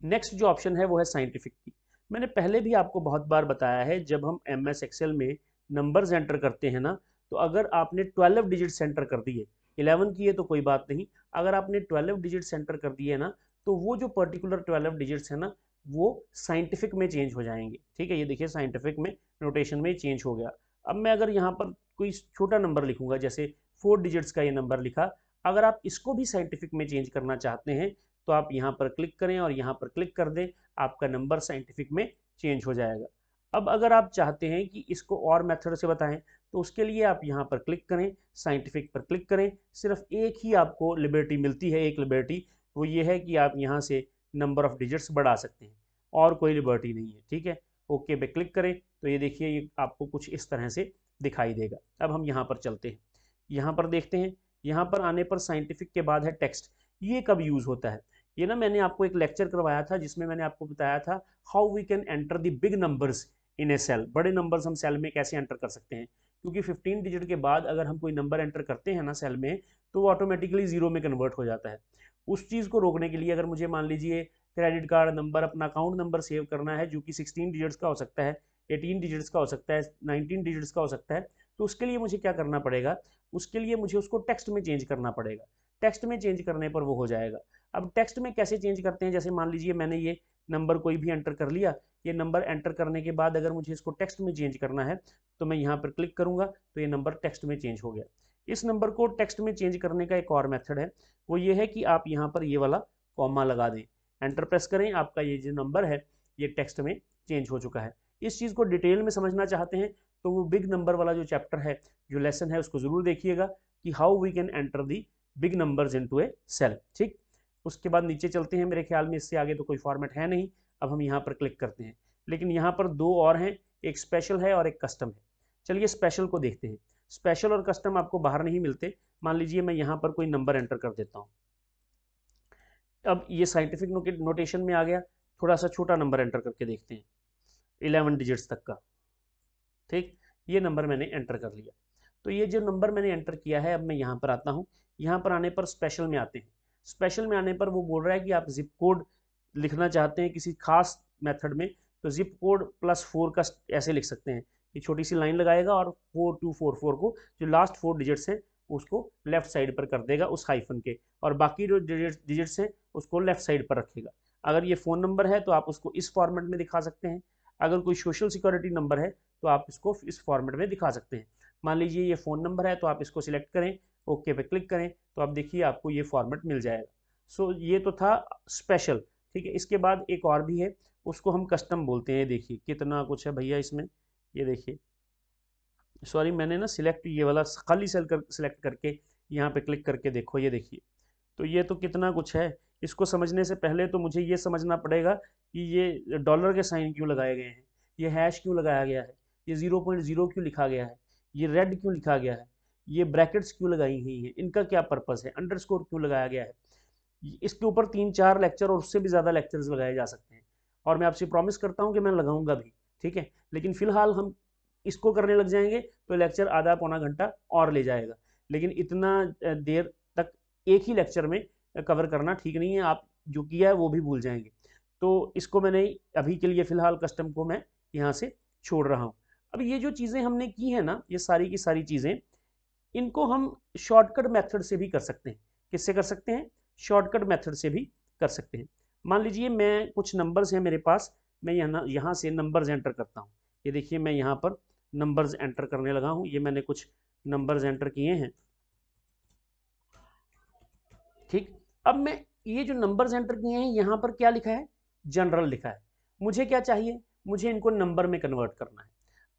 Speaker 1: नेक्स्ट जो ऑप्शन है वो है साइंटिफिक की। मैंने पहले भी आपको बहुत बार बताया है, जब हम MS एक्सेल में नंबर्स एंटर करते हैं ना, तो अगर आपने 12 डिजिट्स एंटर कर दिए, 11 की है तो कोई बात नहीं, अगर आपने 12 डिजिट्स एंटर कर दिए ना तो वो जो पर्टिकुलर 12 डिजिट्स है ना वो साइंटिफिक में चेंज हो जाएंगे। ठीक है, ये देखिए साइंटिफिक में नोटेशन में चेंज हो गया। अब मैं अगर यहाँ पर कोई छोटा नंबर लिखूंगा, जैसे 4 डिजिट्स का ये नंबर लिखा, अगर आप इसको भी साइंटिफिक में चेंज करना चाहते हैं तो आप यहाँ पर क्लिक करें और यहाँ पर क्लिक कर दें, आपका नंबर साइंटिफिक में चेंज हो जाएगा। अब अगर आप चाहते हैं कि इसको और मेथड से बताएं तो उसके लिए आप यहाँ पर क्लिक करें, साइंटिफिक पर क्लिक करें। सिर्फ एक ही आपको लिबर्टी मिलती है, एक लिबर्टी, वो ये है कि आप यहाँ से नंबर ऑफ डिजिट्स बढ़ा सकते हैं, और कोई लिबर्टी नहीं है। ठीक है, ओके पे क्लिक करें तो ये देखिए ये आपको कुछ इस तरह से दिखाई देगा। अब हम यहाँ पर चलते हैं, यहाँ पर देखते हैं। यहाँ पर आने पर साइंटिफिक के बाद है टेक्स्ट। ये कब यूज़ होता है, ये ना मैंने आपको एक लेक्चर करवाया था जिसमें मैंने आपको बताया था how we can enter the big numbers in a cell. बड़े नंबर्स हम सेल में कैसे एंटर कर सकते हैं, क्योंकि 15 डिजिट के बाद अगर हम कोई नंबर एंटर करते हैं ना सेल में तो वो ऑटोमेटिकली जीरो में कन्वर्ट हो जाता है। उस चीज़ को रोकने के लिए, अगर मुझे मान लीजिए क्रेडिट कार्ड नंबर, अपना अकाउंट नंबर सेव करना है जो कि 16 डिजिट्स का हो सकता है, 18 डिजिट्स का हो सकता है, 19 डिजिट्स का हो सकता है, तो उसके लिए मुझे क्या करना पड़ेगा, उसके लिए मुझे उसको टेक्स्ट में चेंज करना पड़ेगा। टेक्स्ट में चेंज करने पर वो हो जाएगा। अब टेक्स्ट में कैसे चेंज करते हैं, जैसे मान लीजिए मैंने ये नंबर कोई भी एंटर कर लिया, ये नंबर एंटर करने के बाद अगर मुझे इसको टेक्स्ट में चेंज करना है तो मैं यहाँ पर क्लिक करूँगा तो ये नंबर टेक्स्ट में चेंज हो गया। इस नंबर को टेक्स्ट में चेंज करने का एक और मेथड है, वो ये है कि आप यहाँ पर ये वाला कॉमा लगा दें, एंटर प्रेस करें, आपका ये जो नंबर है ये टेक्स्ट में चेंज हो चुका है। इस चीज़ को डिटेल में समझना चाहते हैं तो वो बिग नंबर वाला जो चैप्टर है, जो लेसन है, उसको ज़रूर देखिएगा कि how we can enter the big numbers into a cell. ठीक, उसके बाद नीचे चलते हैं। मेरे ख्याल में इससे आगे तो कोई फॉर्मेट है नहीं। अब हम यहाँ पर क्लिक करते हैं, लेकिन यहाँ पर दो और हैं, एक स्पेशल है और एक कस्टम है। चलिए स्पेशल को देखते हैं। स्पेशल और कस्टम आपको बाहर नहीं मिलते। मान लीजिए मैं यहाँ पर कोई नंबर एंटर कर देता हूँ। अब ये साइंटिफिक नोटेशन में आ गया। थोड़ा सा छोटा नंबर एंटर करके देखते हैं, 11 डिजिट्स तक का। ठीक, ये नंबर मैंने एंटर कर लिया। तो ये जो नंबर मैंने एंटर किया है, अब मैं यहाँ पर आता हूँ। यहाँ पर आने पर स्पेशल में आते हैं। स्पेशल में आने पर वो बोल रहा है कि आप जिप कोड लिखना चाहते हैं किसी खास मेथड में, तो जिप कोड +4 का ऐसे लिख सकते हैं कि छोटी सी लाइन लगाएगा और 4244 को जो लास्ट 4 डिजिट्स हैं उसको लेफ्ट साइड पर कर देगा उस हाइफन के, और बाकी जो डिजिट्स हैं उसको लेफ्ट साइड पर रखेगा। अगर ये फ़ोन नंबर है तो आप उसको इस फॉर्मेट में दिखा सकते हैं। अगर कोई सोशल सिक्योरिटी नंबर है तो आप इसको इस फॉर्मेट में दिखा सकते हैं। मान लीजिए ये फ़ोन नंबर है तो आप इसको सिलेक्ट करें, ओके पे क्लिक करें, तो आप देखिए आपको ये फॉर्मेट मिल जाएगा। सो ये तो था स्पेशल। ठीक है, इसके बाद एक और भी है, उसको हम कस्टम बोलते हैं। देखिए कितना कुछ है भैया इसमें, ये देखिए। सॉरी, मैंने ना सिलेक्ट ये वाला खाली सेल कर सिलेक्ट करके यहाँ पे क्लिक करके देखो, ये देखिए। तो ये तो कितना कुछ है। इसको समझने से पहले तो मुझे ये समझना पड़ेगा कि ये डॉलर के साइन क्यों लगाए गए हैं, ये हैश क्यों लगाया गया है, ये 0.0 क्यों लिखा गया है, ये रेड क्यों लिखा गया है, ये ब्रैकेट्स क्यों लगाई गई हैं, इनका क्या पर्पस है, अंडरस्कोर क्यों लगाया गया है। इसके ऊपर 3-4 लेक्चर और उससे भी ज़्यादा लेक्चर्स लगाए जा सकते हैं, और मैं आपसे प्रॉमिस करता हूँ कि मैं लगाऊंगा भी। ठीक है, लेकिन फिलहाल हम इसको करने लग जाएंगे तो लेक्चर आधा पौना घंटा और ले जाएगा, लेकिन इतना देर तक एक ही लेक्चर में कवर करना ठीक नहीं है। आप जो किया है वो भी भूल जाएंगे। तो इसको मैंने अभी के लिए फ़िलहाल कस्टम को मैं यहाँ से छोड़ रहा हूँ। अब ये जो चीज़ें हमने की है ना, ये सारी की सारी चीज़ें, इनको हम शॉर्टकट मेथड से भी कर सकते हैं। किससे कर सकते हैं? शॉर्टकट मेथड से भी कर सकते हैं। मान लीजिए मैं कुछ नंबर्स हैं मेरे पास, मैं यहाँ से नंबर्स एंटर करता हूँ। ये देखिए मैं यहाँ पर नंबर्स एंटर करने लगा हूँ। ये मैंने कुछ नंबर्स एंटर किए हैं। ठीक, अब मैं ये जो नंबर्स एंटर किए हैं यहाँ पर क्या लिखा है? जनरल लिखा है। मुझे क्या चाहिए? मुझे इनको नंबर में कन्वर्ट करना है।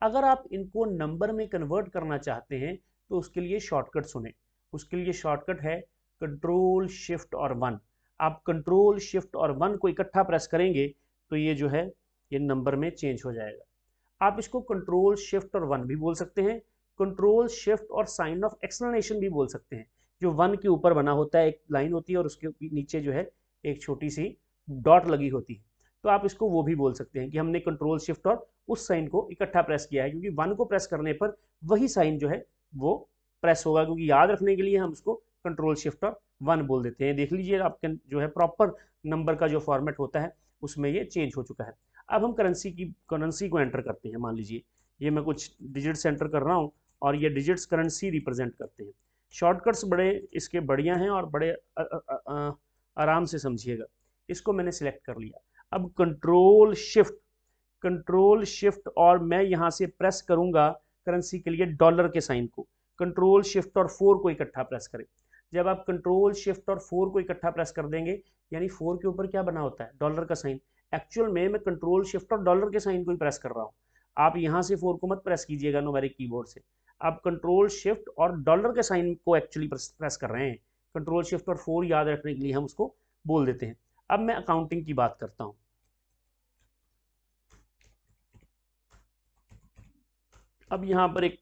Speaker 1: अगर आप इनको नंबर में कन्वर्ट करना चाहते हैं तो उसके लिए शॉर्टकट सुने। उसके लिए शॉर्टकट है कंट्रोल शिफ्ट और 1। आप कंट्रोल शिफ्ट और 1 को इकट्ठा प्रेस करेंगे तो ये जो है ये नंबर में चेंज हो जाएगा। आप इसको कंट्रोल शिफ्ट और 1 भी बोल सकते हैं, कंट्रोल शिफ्ट और साइन ऑफ एक्सप्लेनेशन भी बोल सकते हैं। जो 1 के ऊपर बना होता है, एक लाइन होती है और उसके नीचे जो है एक छोटी सी डॉट लगी होती है, तो आप इसको वो भी बोल सकते हैं कि हमने कंट्रोल शिफ्ट और उस साइन को इकट्ठा प्रेस किया है, क्योंकि 1 को प्रेस करने पर वही साइन जो है वो प्रेस होगा, क्योंकि याद रखने के लिए हम उसको कंट्रोल शिफ्ट और 1 बोल देते हैं। देख लीजिए आपके जो है प्रॉपर नंबर का जो फॉर्मेट होता है उसमें ये चेंज हो चुका है। अब हम करेंसी को एंटर करते हैं। मान लीजिए ये मैं कुछ डिजिट्स एंटर कर रहा हूँ और ये डिजिट्स करेंसी रिप्रेजेंट करते हैं। शॉर्टकट्स बड़े इसके बढ़िया हैं और बड़े आराम से समझिएगा। इसको मैंने सिलेक्ट कर लिया। अब कंट्रोल शिफ्ट और मैं यहाँ से प्रेस करूँगा करेंसी के लिए डॉलर के साइन को। कंट्रोल शिफ्ट और 4 को इकट्ठा प्रेस करें। जब आप कंट्रोल शिफ्ट और 4 को इकट्ठा प्रेस कर देंगे, यानी 4 के ऊपर क्या बना होता है? डॉलर का साइन। एक्चुअल में मैं कंट्रोल शिफ्ट और डॉलर के साइन को ही प्रेस कर रहा हूँ। आप यहाँ से 4 को मत प्रेस कीजिएगा न्यूमेरिक कीबोर्ड से। आप कंट्रोल शिफ्ट और डॉलर के साइन को एक्चुअली प्रेस कर रहे हैं। कंट्रोल शिफ्ट और 4 याद रखने के लिए हम उसको बोल देते हैं। अब मैं अकाउंटिंग की बात करता हूँ। अब यहाँ पर एक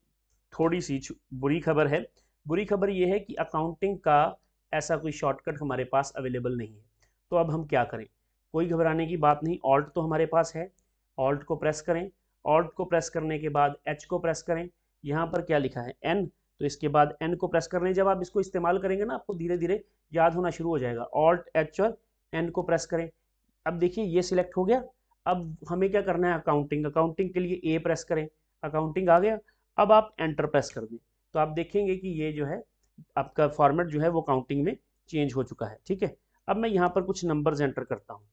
Speaker 1: थोड़ी सी बुरी खबर है। बुरी खबर ये है कि अकाउंटिंग का ऐसा कोई शॉर्टकट हमारे पास अवेलेबल नहीं है। तो अब हम क्या करें? कोई घबराने की बात नहीं, ऑल्ट तो हमारे पास है। ऑल्ट को प्रेस करें। ऑल्ट को प्रेस करने के बाद एच को प्रेस करें। यहाँ पर क्या लिखा है? एन। तो इसके बाद एन को प्रेस करने, जब आप इसको इस्तेमाल करेंगे ना आपको धीरे धीरे याद होना शुरू हो जाएगा। ऑल्ट एच और एन को प्रेस करें। अब देखिए ये सिलेक्ट हो गया। अब हमें क्या करना है? अकाउंटिंग। अकाउंटिंग के लिए ए प्रेस करें। अकाउंटिंग आ गया। अब आप एंटर प्रेस कर दें तो आप देखेंगे कि ये जो है आपका फॉर्मेट जो है वो काउंटिंग में चेंज हो चुका है। ठीक है, अब मैं यहाँ पर कुछ नंबर्स एंटर करता हूँ।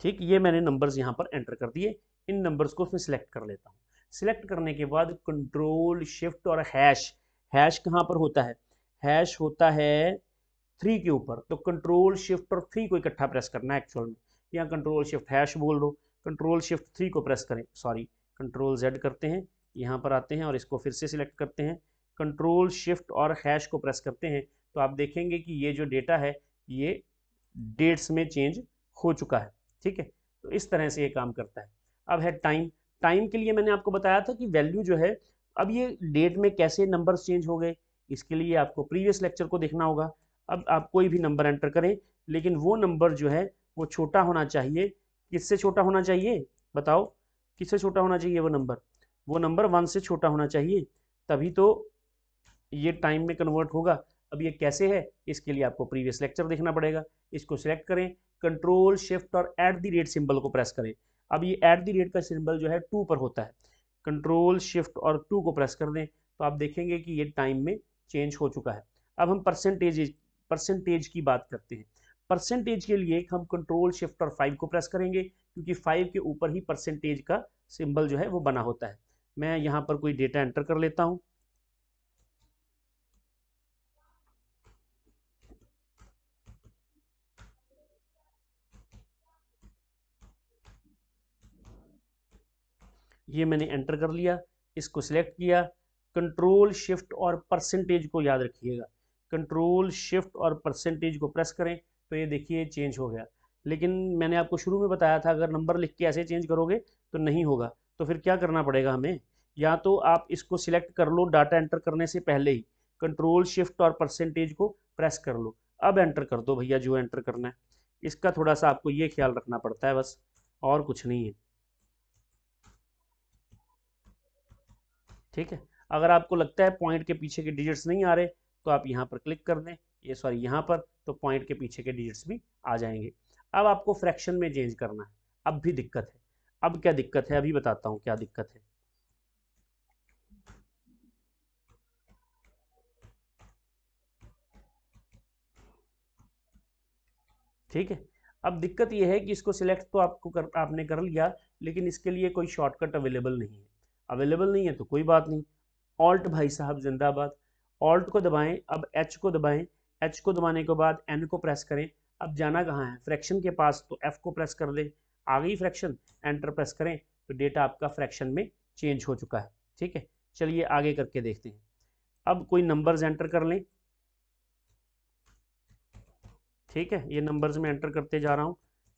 Speaker 1: ठीक, ये मैंने नंबर्स यहाँ पर एंटर कर दिए। इन नंबर्स को मैं सिलेक्ट कर लेता हूँ। सिलेक्ट करने के बाद कंट्रोल शिफ्ट और हैश। हैश कहाँ पर होता है? हैश होता है 3 के ऊपर। तो कंट्रोल शिफ्ट और 3 को इकट्ठा प्रेस करना है एक्चुअल में। यहाँ कंट्रोल शिफ्ट हैश बोल दो, कंट्रोल शिफ्ट 3 को प्रेस करें, सॉरी कंट्रोल जेड करते हैं, यहाँ पर आते हैं और इसको फिर से सिलेक्ट करते हैं, कंट्रोल शिफ्ट और हैश को प्रेस करते हैं, तो आप देखेंगे कि ये जो डेटा है ये डेट्स में चेंज हो चुका है। ठीक है, तो इस तरह से ये काम करता है। अब है टाइम। टाइम के लिए मैंने आपको बताया था कि वैल्यू जो है, अब ये डेट में कैसे नंबर्स चेंज हो गए, इसके लिए आपको प्रीवियस लेक्चर को देखना होगा। अब आप कोई भी नंबर एंटर करें, लेकिन वो नंबर जो है वो छोटा होना चाहिए। किससे छोटा होना चाहिए बताओ, किससे छोटा होना चाहिए वो नंबर 1 से छोटा होना चाहिए, तभी तो ये टाइम में कन्वर्ट होगा। अब ये कैसे है, इसके लिए आपको प्रीवियस लेक्चर देखना पड़ेगा। इसको सिलेक्ट करें, कंट्रोल शिफ्ट और एट द रेट सिंबल को प्रेस करें। अब ये एट द रेट का सिंबल जो है 2 पर होता है, कंट्रोल शिफ्ट और 2 को प्रेस कर दें तो आप देखेंगे कि ये टाइम में चेंज हो चुका है। अब हम परसेंटेज की बात करते हैं। परसेंटेज के लिए हम कंट्रोल शिफ्ट और 5 को प्रेस करेंगे, क्योंकि 5 के ऊपर ही परसेंटेज का सिंबल जो है वो बना होता है। मैं यहाँ पर कोई डेटा एंटर कर लेता हूँ। ये मैंने एंटर कर लिया, इसको सिलेक्ट किया, कंट्रोल शिफ्ट और परसेंटेज को याद रखिएगा, कंट्रोल शिफ्ट और परसेंटेज को प्रेस करें तो ये देखिए चेंज हो गया। लेकिन मैंने आपको शुरू में बताया था अगर नंबर लिख के ऐसे चेंज करोगे तो नहीं होगा। तो फिर क्या करना पड़ेगा हमें, या तो आप इसको सिलेक्ट कर लो डाटा एंटर करने से पहले ही, कंट्रोल शिफ्ट और परसेंटेज को प्रेस कर लो, अब एंटर कर दो भैया जो एंटर करना है। इसका थोड़ा सा आपको ये ख्याल रखना पड़ता है बस, और कुछ नहीं है। ठीक है, अगर आपको लगता है पॉइंट के पीछे के डिजिट्स नहीं आ रहे तो आप यहाँ पर क्लिक कर दें, ये सॉरी यहाँ पर, तो पॉइंट के पीछे के डिजिट्स भी आ जाएंगे। अब आपको फ्रैक्शन में चेंज करना है, अब भी दिक्कत है। अब क्या दिक्कत है अभी बताता हूँ क्या दिक्कत है। ठीक है, अब दिक्कत यह है कि इसको सिलेक्ट तो आपने कर लिया, लेकिन इसके लिए कोई शॉर्टकट अवेलेबल नहीं है। अवेलेबल नहीं है तो कोई बात नहीं, ऑल्ट भाई साहब जिंदाबाद, ऑल्ट को दबाएं, अब एच को दबाएं, एच को दबाने के बाद एन को प्रेस करें। अब जाना कहाँ है, फ्रैक्शन के पास, तो एफ को प्रेस कर दें, आ गई फ्रैक्शन, एंटर प्रेस करें तो डेटा आपका फ्रैक्शन में चेंज हो चुका है। ठीक है, चलिए आगे करके देखते हैं। अब कोई नंबर्स एंटर कर लें। ठीक है, ये नंबर्स में एंटर करते जा रहा हूँ,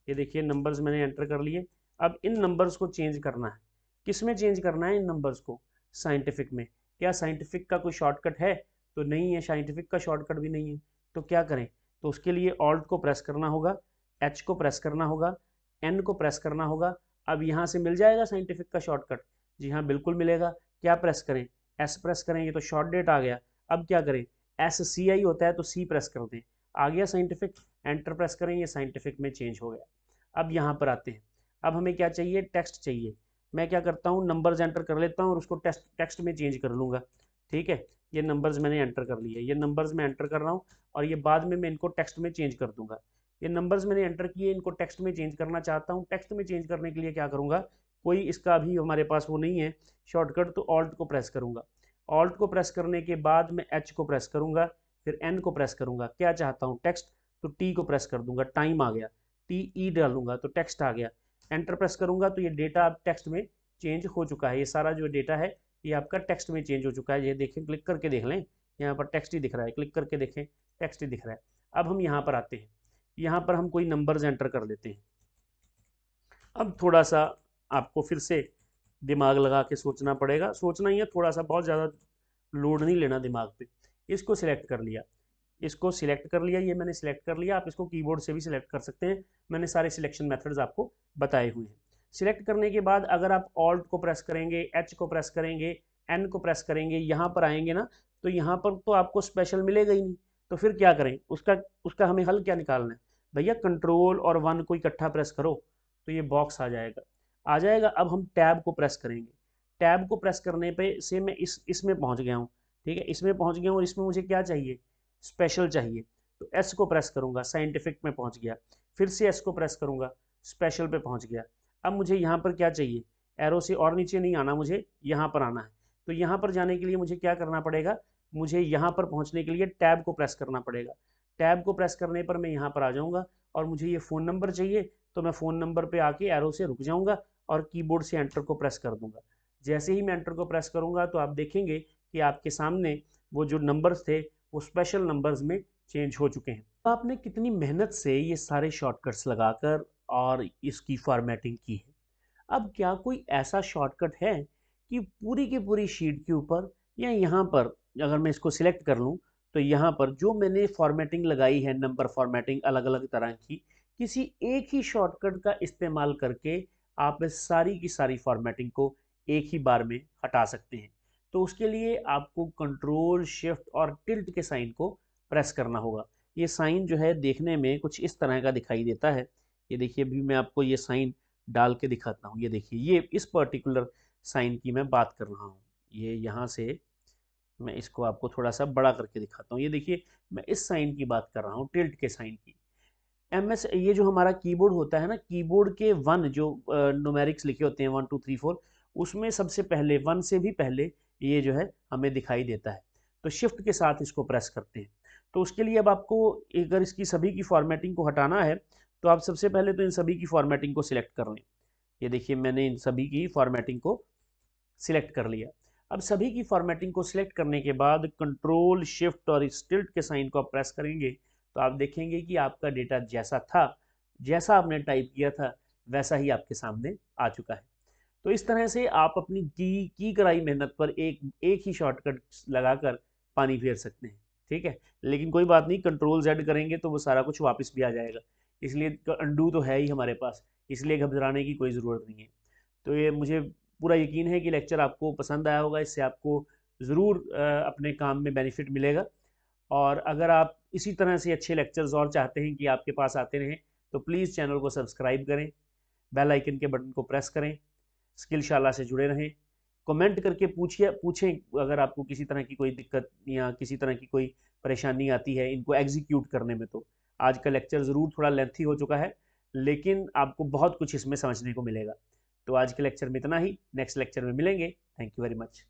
Speaker 1: ये देखिए नंबर्स मैंने एंटर कर लिए। अब इन नंबर्स को चेंज करना है, किस में चेंज करना है इन नंबर्स को, साइंटिफिक में। क्या साइंटिफिक का कोई शॉर्टकट है, तो नहीं है, साइंटिफिक का शॉर्टकट भी नहीं है। तो क्या करें, तो उसके लिए ऑल्ट को प्रेस करना होगा, एच को प्रेस करना होगा, एन को प्रेस करना होगा। अब यहाँ से मिल जाएगा साइंटिफिक का शॉर्टकट, जी हाँ बिल्कुल मिलेगा। क्या प्रेस करें, एस प्रेस करेंगे तो शॉर्ट डेट आ गया। अब क्या करें, एस सी आई होता है तो सी प्रेस कर दें, आ गया साइंटिफिक, एंटर प्रेस करेंगे साइंटिफिक में चेंज हो गया। अब यहाँ पर आते हैं, अब हमें क्या चाहिए, टेक्स्ट चाहिए। मैं क्या करता हूँ, नंबर्स एंटर कर लेता हूँ और उसको टेक्स्ट में चेंज कर लूँगा। ठीक है, ये नंबर्स मैंने एंटर कर लिए, ये नंबर्स मैं एंटर कर रहा हूँ और ये बाद में मैं इनको टेक्स्ट में चेंज कर दूंगा। ये नंबर्स मैंने एंटर किए, इनको टेक्स्ट में चेंज करना चाहता हूँ। टेक्स्ट में चेंज करने के लिए क्या करूँगा, कोई इसका अभी हमारे पास वो नहीं है शॉर्टकट, तो ऑल्ट को प्रेस करूँगा। ऑल्ट को प्रेस करने के बाद मैं एच को प्रेस करूँगा, फिर एन को प्रेस करूँगा। क्या चाहता हूँ, टेक्स्ट, तो टी को प्रेस कर दूंगा, टाइम आ गया, टी ई डालूंगा तो टेक्स्ट आ गया। एंटर प्रेस करूंगा तो ये डेटा अब टेक्स्ट में चेंज हो चुका है। ये सारा जो डेटा है ये आपका टेक्स्ट में चेंज हो चुका है। ये देखें, क्लिक करके देख लें, यहाँ पर टेक्स्ट ही दिख रहा है, क्लिक करके देखें टेक्स्ट ही दिख रहा है। अब हम यहाँ पर आते हैं, यहाँ पर हम कोई नंबर्स एंटर कर लेते हैं। अब थोड़ा सा आपको फिर से दिमाग लगा के सोचना पड़ेगा, सोचना ही है थोड़ा सा, बहुत ज़्यादा लोड नहीं लेना दिमाग पे। इसको सिलेक्ट कर लिया, इसको सिलेक्ट कर लिया, ये मैंने सिलेक्ट कर लिया। आप इसको कीबोर्ड से भी सिलेक्ट कर सकते हैं, मैंने सारे सिलेक्शन मेथड्स आपको बताए हुए हैं। सिलेक्ट करने के बाद अगर आप ऑल्ट को प्रेस करेंगे, एच को प्रेस करेंगे, एन को प्रेस करेंगे, यहाँ पर आएंगे ना, तो यहाँ पर तो आपको स्पेशल मिलेगा ही नहीं। तो फिर क्या करें, उसका उसका हमें हल क्या निकालना है, भैया कंट्रोल और 1 को इकट्ठा प्रेस करो तो ये बॉक्स आ जाएगा, आ जाएगा। अब हम टैब को प्रेस करेंगे, टैब को प्रेस करने पे से मैं इसमें पहुंच गया हूँ। ठीक है, इसमें पहुंच गया हूँ और इसमें मुझे क्या चाहिए, स्पेशल चाहिए। तो एस को प्रेस करूंगा, साइंटिफिक में पहुंच गया, फिर से एस को प्रेस करूंगा, स्पेशल पे पहुंच गया। अब मुझे यहाँ पर क्या चाहिए, एरो से और नीचे नहीं आना, मुझे यहाँ पर आना है। तो यहाँ पर जाने के लिए मुझे क्या करना पड़ेगा, मुझे यहाँ पर पहुँचने के लिए टैब को प्रेस करना पड़ेगा। टैब को प्रेस करने पर मैं यहाँ पर आ जाऊँगा और मुझे ये फ़ोन नंबर चाहिए, तो मैं फ़ोन नंबर पे आके एरो से रुक जाऊँगा और कीबोर्ड से एंटर को प्रेस कर दूंगा। जैसे ही मैं एंटर को प्रेस करूँगा तो आप देखेंगे कि आपके सामने वो जो नंबर्स थे वो स्पेशल नंबर्स में चेंज हो चुके हैं। तो आपने कितनी मेहनत से ये सारे शॉर्टकट्स लगाकर और इसकी फॉर्मेटिंग की है। अब क्या कोई ऐसा शॉर्टकट है कि पूरी की पूरी शीट के ऊपर या यहाँ पर अगर मैं इसको सिलेक्ट कर लूँ तो यहाँ पर जो मैंने फॉर्मेटिंग लगाई है, नंबर फॉर्मेटिंग अलग अलग तरह की, किसी एक ही शॉर्टकट का इस्तेमाल करके आप इस सारी की सारी फॉर्मेटिंग को एक ही बार में हटा सकते हैं। तो उसके लिए आपको कंट्रोल शिफ्ट और टिल्ट के साइन को प्रेस करना होगा। ये साइन जो है देखने में कुछ इस तरह का दिखाई देता है। ये देखिए, अभी मैं आपको ये साइन डाल के दिखाता हूँ। ये देखिए, ये इस पर्टिकुलर साइन की मैं बात कर रहा हूँ। ये यहाँ से मैं इसको आपको थोड़ा सा बड़ा करके दिखाता हूँ। ये देखिए, मैं इस साइन की बात कर रहा हूँ, टिल्ट के साइन की। एमएस, ये जो हमारा कीबोर्ड होता है ना, कीबोर्ड के वन जो न्यूमेरिक्स लिखे होते हैं 1 2 3 4, उसमें सबसे पहले वन से भी पहले ये जो है हमें दिखाई देता है। तो शिफ्ट के साथ इसको प्रेस करते हैं। तो उसके लिए अब आपको, अगर इसकी सभी की फॉर्मेटिंग को हटाना है, तो आप सबसे पहले तो इन सभी की फॉर्मेटिंग को सिलेक्ट कर लें। ये देखिए, मैंने इन सभी की फॉर्मेटिंग को सिलेक्ट कर लिया। अब सभी की फॉर्मेटिंग को सिलेक्ट करने के बाद कंट्रोल शिफ्ट और इस टिल्ट के साइन को आप प्रेस करेंगे, तो आप देखेंगे कि आपका डेटा जैसा था, जैसा आपने टाइप किया था, वैसा ही आपके सामने आ चुका है। तो इस तरह से आप अपनी की कराई मेहनत पर एक एक ही शॉर्टकट लगाकर पानी फेर सकते हैं। ठीक है, लेकिन कोई बात नहीं, कंट्रोल जेड करेंगे तो वो सारा कुछ वापस भी आ जाएगा। इसलिए अंडू तो है ही हमारे पास, इसलिए घबराने की कोई ज़रूरत नहीं है। तो ये मुझे पूरा यकीन है कि लेक्चर आपको पसंद आया होगा, इससे आपको ज़रूर अपने काम में बेनिफिट मिलेगा। और अगर आप इसी तरह से अच्छे लेक्चर्स और चाहते हैं कि आपके पास आते रहें, तो प्लीज़ चैनल को सब्सक्राइब करें, बेल आइकन के बटन को प्रेस करें, स्किलशाला से जुड़े रहें। कमेंट करके पूछें अगर आपको किसी तरह की कोई दिक्कत या किसी तरह की कोई परेशानी आती है इनको एग्जीक्यूट करने में। तो आज का लेक्चर ज़रूर थोड़ा लेंथी हो चुका है, लेकिन आपको बहुत कुछ इसमें समझने को मिलेगा। तो आज के लेक्चर में इतना ही, नेक्स्ट लेक्चर में मिलेंगे। Thank you very much.